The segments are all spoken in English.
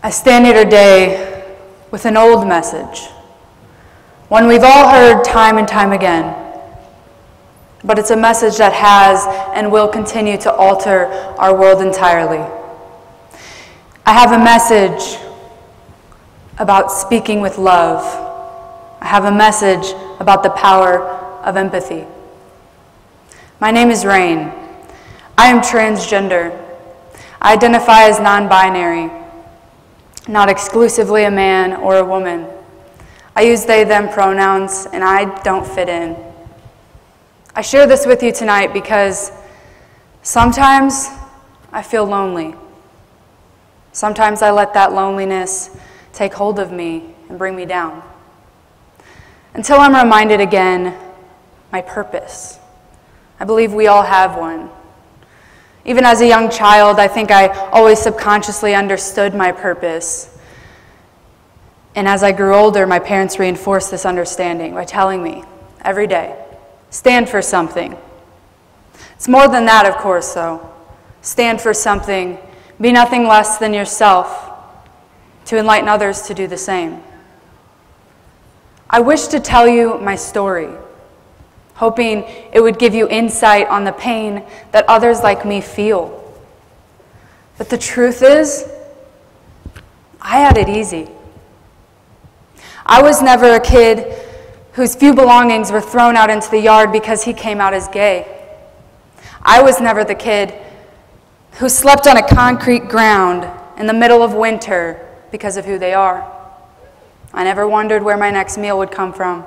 I stand here today with an old message, one we've all heard time and time again, but it's a message that has and will continue to alter our world entirely. I have a message about speaking with love. I have a message about the power of empathy. My name is Rane. I am transgender. I identify as non-binary, not exclusively a man or a woman. I use they, them pronouns, and I don't fit in. I share this with you tonight because sometimes I feel lonely. Sometimes I let that loneliness take hold of me and bring me down. Until I'm reminded again, my purpose. I believe we all have one. Even as a young child, I think I always subconsciously understood my purpose. And as I grew older, my parents reinforced this understanding by telling me every day, stand for something. It's more than that, of course, though. Stand for something. Be nothing less than yourself to enlighten others to do the same. I wish to tell you my story, hoping it would give you insight on the pain that others like me feel. But the truth is, I had it easy. I was never a kid whose few belongings were thrown out into the yard because he came out as gay. I was never the kid who slept on a concrete ground in the middle of winter because of who they are. I never wondered where my next meal would come from.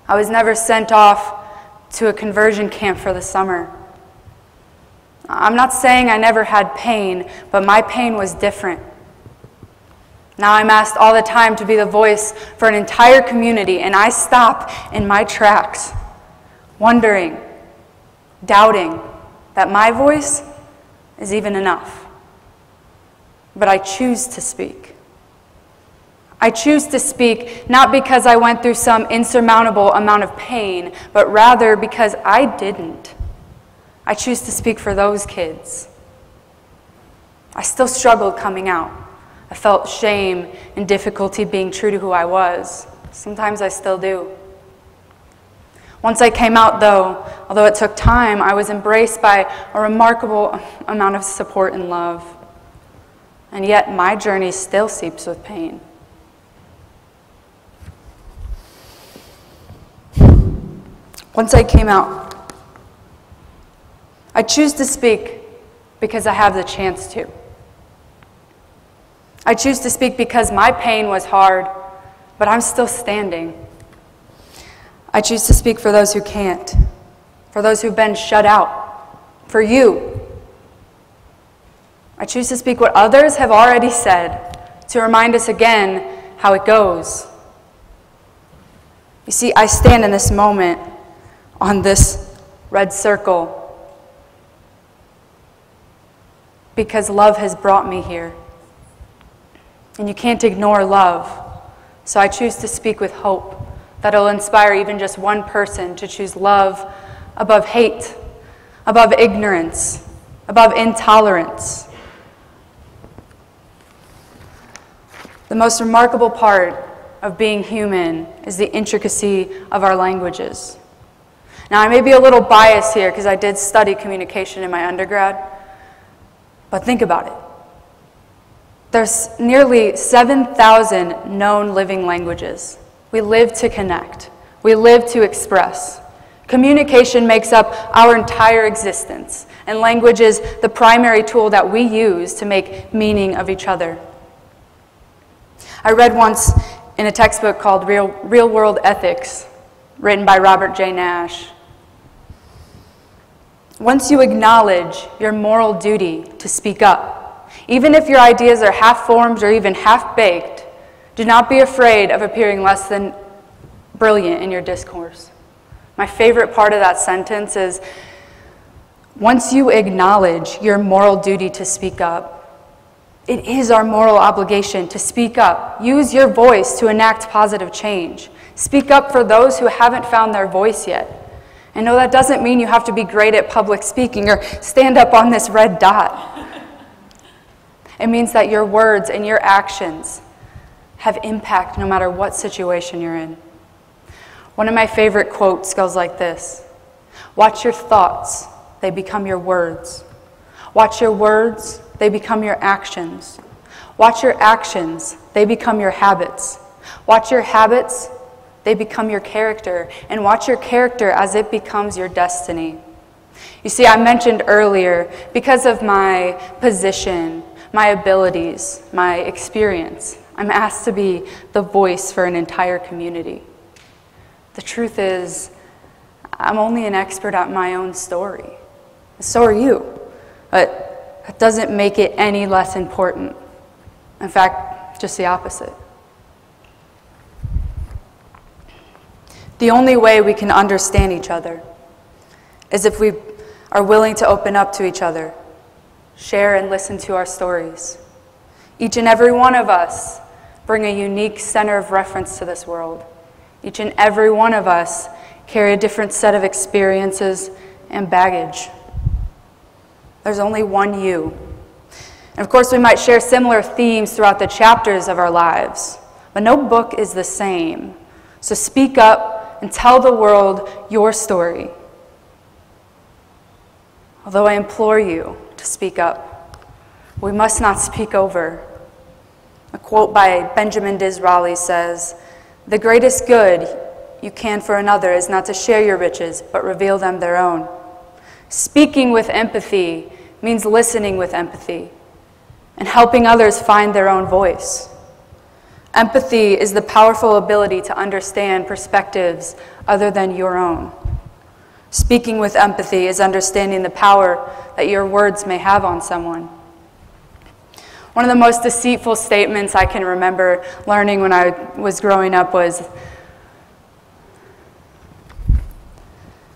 I was never sent off to a conversion camp for the summer. I'm not saying I never had pain, but my pain was different. Now I'm asked all the time to be the voice for an entire community, and I stop in my tracks, wondering, doubting that my voice is even enough. But I choose to speak. I choose to speak not because I went through some insurmountable amount of pain, but rather because I didn't. I choose to speak for those kids. I still struggled coming out. I felt shame and difficulty being true to who I was. Sometimes I still do. Once I came out, though, although it took time, I was embraced by a remarkable amount of support and love. And yet my journey still seeps with pain. Once I came out, I choose to speak because I have the chance to. I choose to speak because my pain was hard, but I'm still standing. I choose to speak for those who can't, for those who've been shut out, for you. I choose to speak what others have already said, to remind us again how it goes. You see, I stand in this moment on this red circle because love has brought me here. And you can't ignore love. So I choose to speak with hope that will inspire even just one person to choose love above hate, above ignorance, above intolerance. The most remarkable part of being human is the intricacy of our languages. Now, I may be a little biased here because I did study communication in my undergrad, but think about it. There's nearly 7,000 known living languages. We live to connect. We live to express. Communication makes up our entire existence, and language is the primary tool that we use to make meaning of each other. I read once in a textbook called Real World Ethics, written by Robert J. Nash. Once you acknowledge your moral duty to speak up, even if your ideas are half-formed or even half-baked, do not be afraid of appearing less than brilliant in your discourse. My favorite part of that sentence is, once you acknowledge your moral duty to speak up, it is our moral obligation to speak up. Use your voice to enact positive change. Speak up for those who haven't found their voice yet. And no, that doesn't mean you have to be great at public speaking or stand up on this red dot. It means that your words and your actions have impact no matter what situation you're in. One of my favorite quotes goes like this: "Watch your thoughts, they become your words. Watch your words, they become your actions. Watch your actions, they become your habits. Watch your habits, they become your character. And watch your character as it becomes your destiny." You see, I mentioned earlier, because of my position, my abilities, my experience, I'm asked to be the voice for an entire community. The truth is, I'm only an expert at my own story. So are you. But that doesn't make it any less important. In fact, just the opposite. The only way we can understand each other is if we are willing to open up to each other, share and listen to our stories. Each and every one of us bring a unique center of reference to this world. Each and every one of us carry a different set of experiences and baggage. There's only one you. And of course, we might share similar themes throughout the chapters of our lives, but no book is the same. So speak up and tell the world your story. Although I implore you to speak up, we must not speak over. A quote by Benjamin Disraeli says, "The greatest good you can for another is not to share your riches, but reveal them their own." Speaking with empathy means listening with empathy and helping others find their own voice. Empathy is the powerful ability to understand perspectives other than your own. Speaking with empathy is understanding the power that your words may have on someone. One of the most deceitful statements I can remember learning when I was growing up was,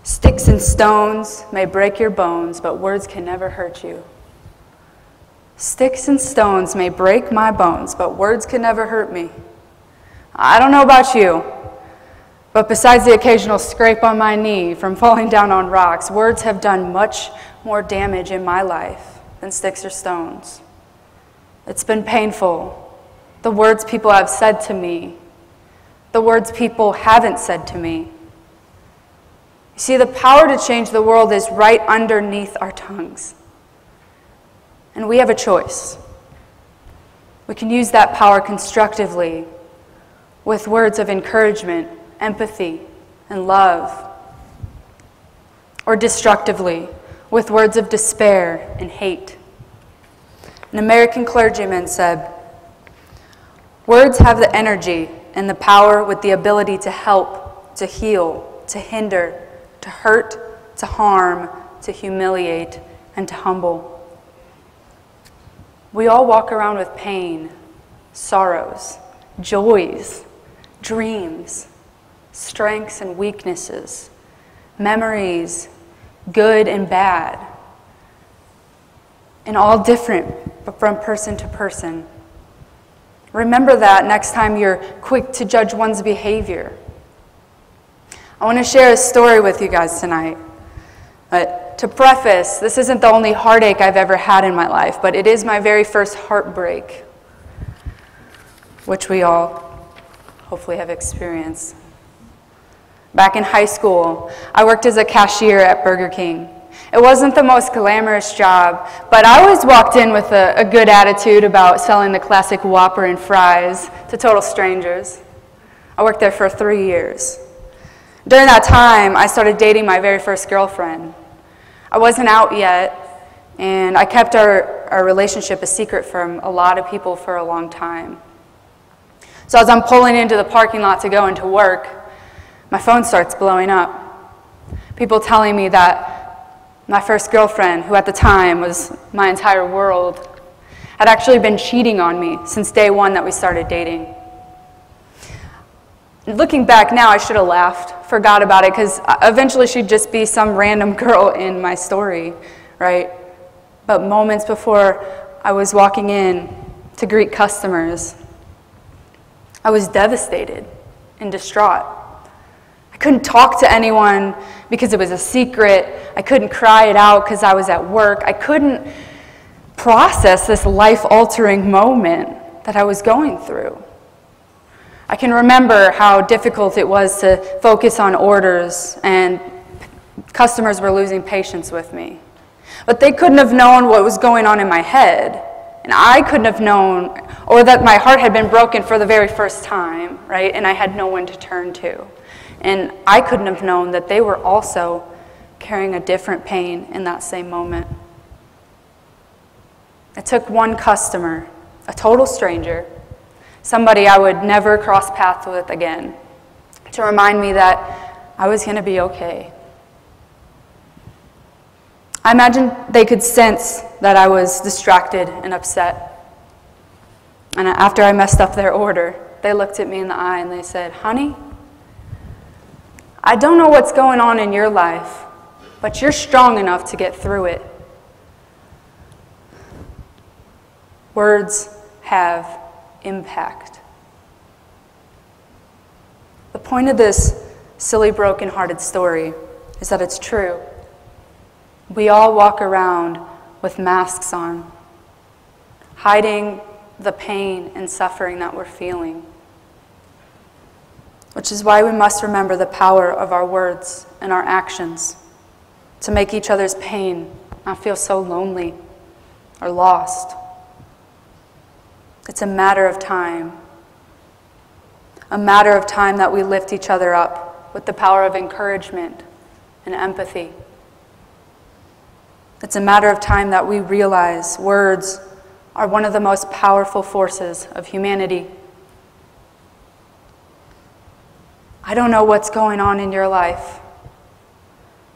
"Sticks and stones may break your bones, but words can never hurt you." Sticks and stones may break my bones, but words can never hurt me. I don't know about you, but besides the occasional scrape on my knee from falling down on rocks, words have done much more damage in my life than sticks or stones. It's been painful. The words people have said to me, the words people haven't said to me. You see, the power to change the world is right underneath our tongues. And we have a choice. We can use that power constructively with words of encouragement, empathy, and love, or destructively with words of despair and hate. An American clergyman said, "Words have the energy and the power with the ability to help, to heal, to hinder, to hurt, to harm, to humiliate, and to humble." We all walk around with pain, sorrows, joys, dreams, strengths and weaknesses, memories, good and bad, and all different from person to person. Remember that next time you're quick to judge one's behavior. I want to share a story with you guys tonight. But to preface, this isn't the only heartache I've ever had in my life, but it is my very first heartbreak, which we all hopefully have experienced. Back in high school, I worked as a cashier at Burger King. It wasn't the most glamorous job, but I always walked in with a good attitude about selling the classic Whopper and fries to total strangers. I worked there for 3 years. During that time, I started dating my very first girlfriend. I wasn't out yet, and I kept our relationship a secret from a lot of people for a long time. So as I'm pulling into the parking lot to go into work, my phone starts blowing up. People telling me that my first girlfriend, who at the time was my entire world, had actually been cheating on me since day one that we started dating. Looking back now, I should have laughed, forgot about it, because eventually she'd just be some random girl in my story, right? But moments before I was walking in to greet customers, I was devastated and distraught. I couldn't talk to anyone because it was a secret. I couldn't cry it out because I was at work. I couldn't process this life-altering moment that I was going through. I can remember how difficult it was to focus on orders, and customers were losing patience with me. But they couldn't have known what was going on in my head, and I couldn't have known, or that my heart had been broken for the very first time, right? And I had no one to turn to. And I couldn't have known that they were also carrying a different pain in that same moment. It took one customer, a total stranger, somebody I would never cross paths with again, to remind me that I was going to be okay. I imagine they could sense that I was distracted and upset. And after I messed up their order, they looked at me in the eye and they said, "Honey, I don't know what's going on in your life, but you're strong enough to get through it." Words have impact. The point of this silly, broken-hearted story is that it's true. We all walk around with masks on, hiding the pain and suffering that we're feeling. Which is why we must remember the power of our words and our actions to make each other's pain not feel so lonely or lost. It's a matter of time. A matter of time that we lift each other up with the power of encouragement and empathy. It's a matter of time that we realize words are one of the most powerful forces of humanity. I don't know what's going on in your life,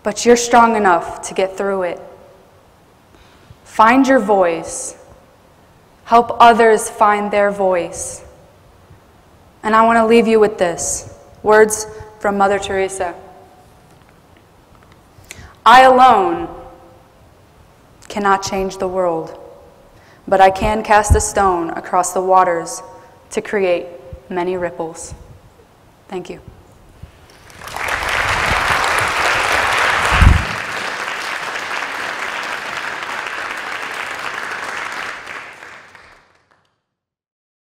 but you're strong enough to get through it. Find your voice. Help others find their voice. And I want to leave you with this. Words from Mother Teresa. "I alone cannot change the world, but I can cast a stone across the waters to create many ripples." Thank you.